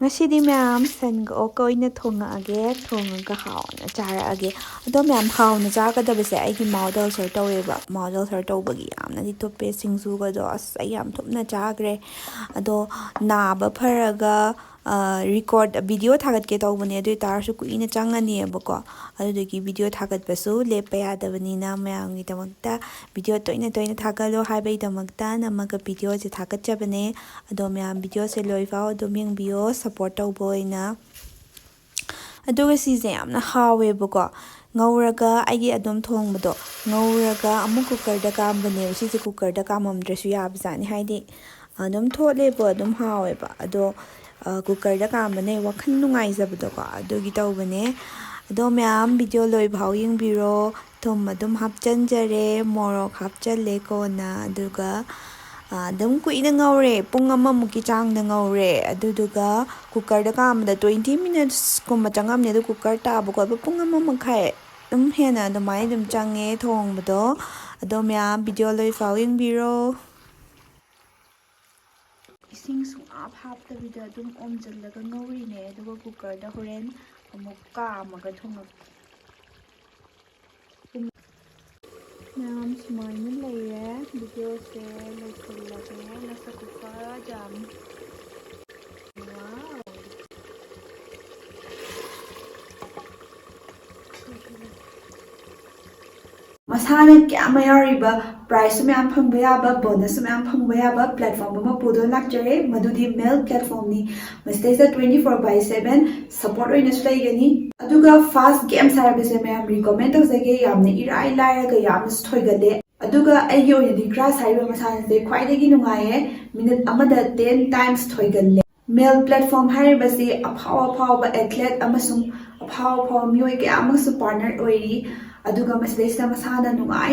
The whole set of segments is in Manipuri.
Ngasi ma'am sanga oka oina thongage thongaga hauna charage ado ma'am hauna chagadabase aigi mouth ulcer taweba mouth ulcer tawbagi yamna di toppe singsu gado as ai yam thupna chagre ado naba pharaga record video thagatke tawbane adu tarsu kuina changani ebako adudagi video thagatbasu lepa yadabanina ma'am gi damakta video toina toina thagalo haibai damakta namaga video je thagatjabane ado ma'am video se loifaw adum yengbiyo support tawbo oina aduga sise yamna hawebako ngauraga aigi adum thongbado ngauraga amu cooker da kambane sise cooker da kamamdrasu yabjani haidi adum tholebo adum haweba ado cooker da kambane wakhan nungaijabado ko adugi tawbane ado ma'am video loifaw yengbiro thum adum hapchanjare morok hapchalle kona aduga adum kuina ngaure pung amamuki changda ngaure aduduga cooker da kamda 20 minutes kuma changamne adu cooker taba ko pung amamukai dum hena adumai dum change thongbado ado ma'am video loifaw yengbiro ising sungap haptabida adum omjallaga ngaurine aduga cooker da horen amuk kamaga thongak ma'am sumaina laire video se loisilage nasa cooker jam wow masana kya mayariba price me am phangba yaba bonus me am phangba yaba platform ma pudo lakjare madudi mail platform ni message 24/7 support oina slaigani aduga fast game service me am recommend tawjage yamne irai lairaga yam thoigade aduga aigi oina di grass haiba masana se khwaidagi nungaye minute amada 10 times thoigalle mail platform haribasi aphaw athlete amasung aphaw mioi kya amasu partner oiri aduga masdesa masana nungai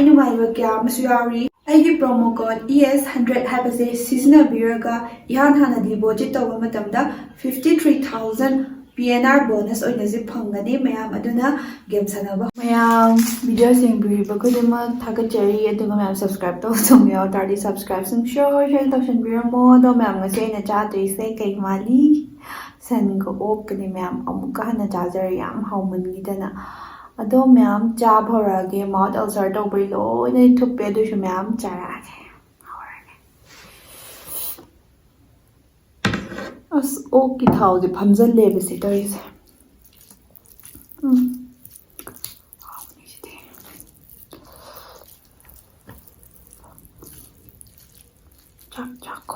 kya amasu yauri aigi promo code ES100 habase seasonal biraga ihan hana deposit tawba matamda 53000 PNR bonus oina je phangani mayam aduna game sanaba mayam video sing biriba kudima thagachari aduga mayam subscribe to sum yaw tardi subscribe sum share tawshan biramo do mayam ngase na cha toise kai mali san ko op kani mayam amuka hana chajar yam haumangidana ado ma'am cha bhorage mouth ulcer tawbai loina thuppe adusu ma'am charage as okay thaude phamjalle besi toise chak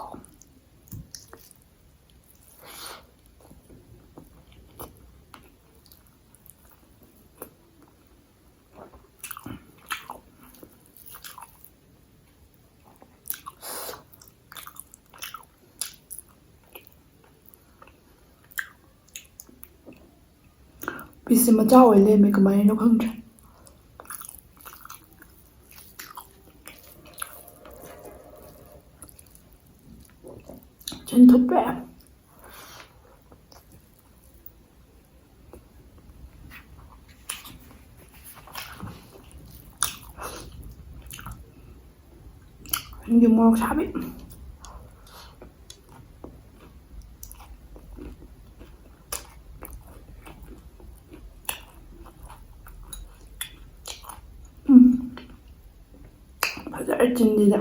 Pisi macha oile me kamai no khangre chen thuppe Hindi mo sabi 진리다.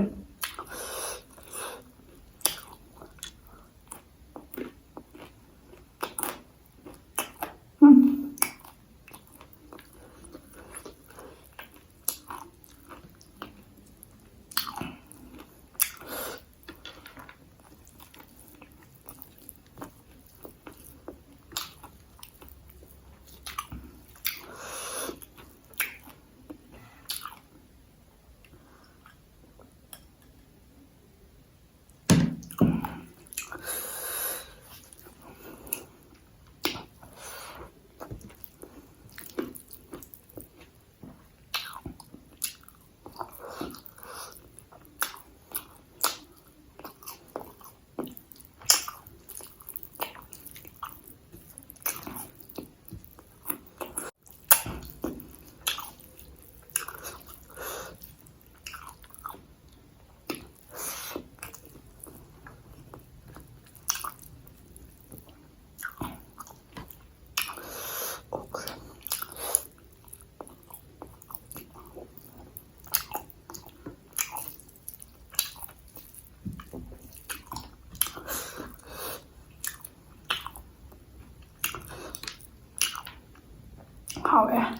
하왜?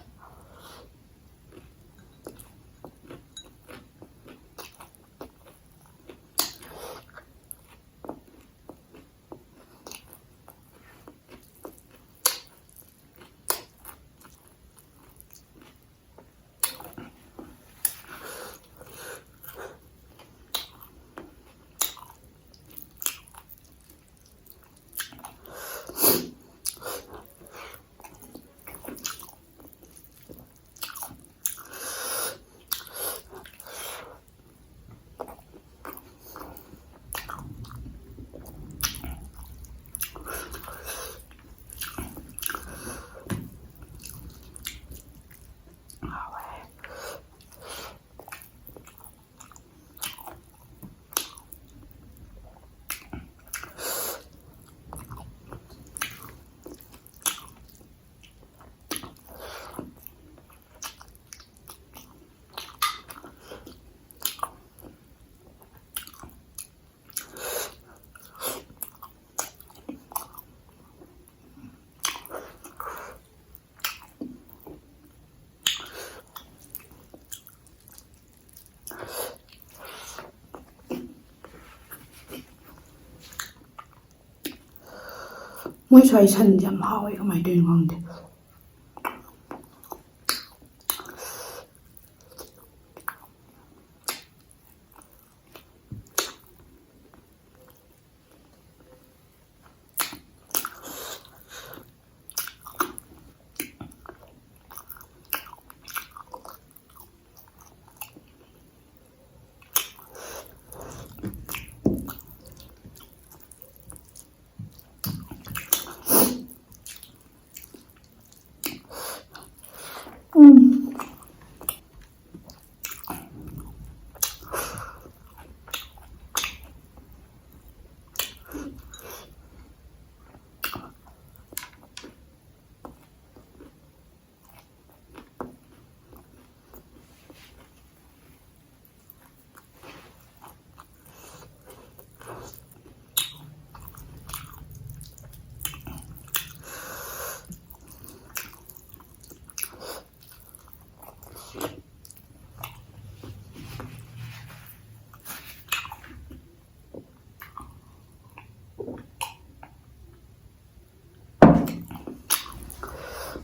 ꯃꯣꯏ ꯁ꯭ꯋꯥꯏ ꯁꯟꯁꯦ ꯌꯥꯝ ꯍꯥꯎꯋꯦ ꯀꯃꯥꯏꯅ ꯇꯧꯔꯤꯅꯣ ꯈꯪꯗꯦ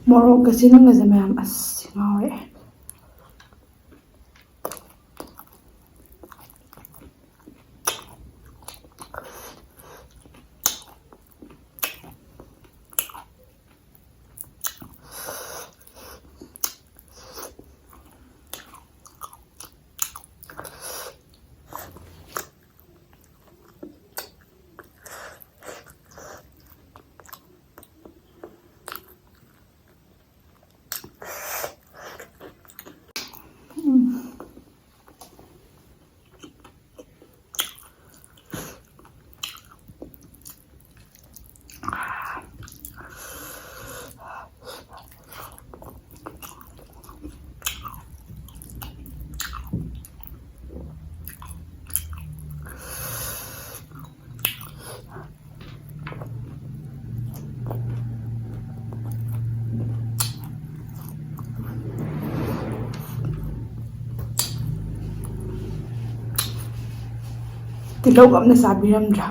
ꯃꯣꯔꯣꯛꯀ ꯆꯤꯅꯤꯒꯁꯦ ꯃꯌꯥꯝ ꯑꯁ ꯉꯥꯎꯔꯦ ꯇꯤꯜꯍꯧ ꯑꯝꯇ ꯆꯥꯕꯤꯔꯝꯗ꯭ꯔꯥ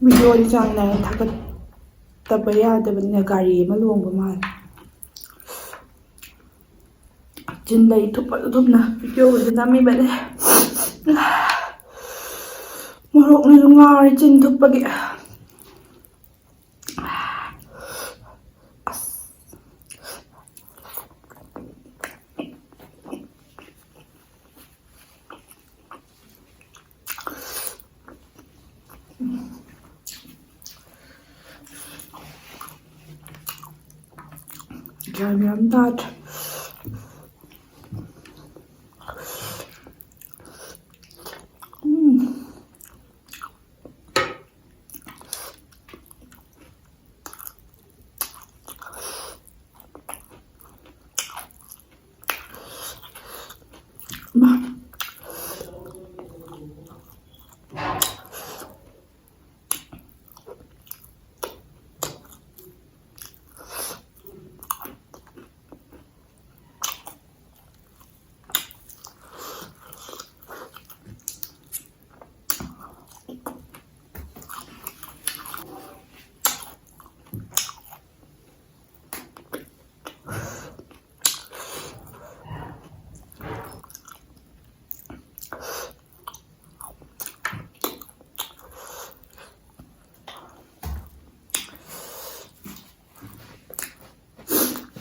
ꯚꯤꯗꯤꯑꯣꯗꯤ ꯆꯥꯡ ꯅꯥꯏꯅ ꯊꯥꯒꯠꯇꯕ ꯌꯥꯗꯕꯅꯤꯅ ꯒꯥꯔꯤ ꯑꯃ ꯂꯣꯡꯕ ꯃꯥꯜꯂꯦ ꯆꯤꯟꯂꯩ ꯊꯨꯞꯄꯗ ꯊꯨꯞꯅ ꯚꯤꯗꯤꯑꯣꯒꯁꯨ ꯅꯝꯃꯤꯕꯅꯦ ꯃꯣꯔꯣꯛꯅꯁꯨ ꯉꯥꯎꯔꯦ ꯆꯤꯟ ꯊꯨꯞꯄꯒꯤ ꯒ꯭ꯌꯥꯟ ꯃꯦꯟ ꯑꯝ ꯇꯥꯗ꯭ꯔꯦ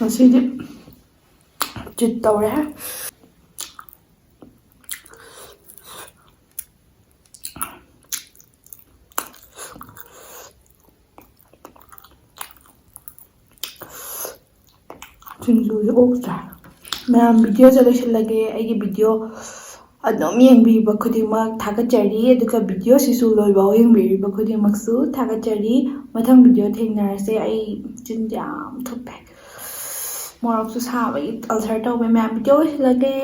ꯉꯁꯤꯗꯤ ꯆꯤꯠ ꯇꯧꯔꯦ ꯁꯤꯡꯖꯨꯁꯦ ꯑꯣꯛ ꯆꯥꯏ ꯃꯌꯥꯝ ꯚꯤꯗꯤꯑꯣꯁꯦ ꯂꯣꯏꯁꯤꯜꯂꯒꯦ ꯑꯩꯒꯤ ꯚꯤꯗꯤꯑꯣ ꯑꯗꯨꯝ ꯌꯦꯡꯕꯤꯕ ꯈꯨꯗꯤꯡꯃꯛ ꯊꯥꯒꯠꯆꯔꯤ ꯑꯗꯨꯒ ꯚꯤꯗꯤꯑꯣꯁꯤꯁꯨ ꯂꯣꯏꯐꯥꯎ ꯌꯦꯡꯕꯤꯔꯤꯕ ꯈꯨꯗꯤꯡꯃꯛꯁꯨ ꯊꯥꯒꯠꯆꯔꯤ ꯃꯊꯪ ꯚꯤꯗꯤꯑꯣ ꯊꯦꯡꯅꯔꯁꯦ ꯑꯩ ꯆꯤꯟꯁꯦ ꯌꯥꯝ ꯊꯨꯞꯄꯦ ꯃꯣꯔꯣꯛꯁꯨ ꯁꯥꯕꯒꯤ ꯑꯜꯁꯔ ꯇꯧꯕ ꯃꯌꯥꯝ ꯚꯤꯗꯤꯑꯣ ꯂꯣꯏꯁꯤꯜꯂꯒꯦ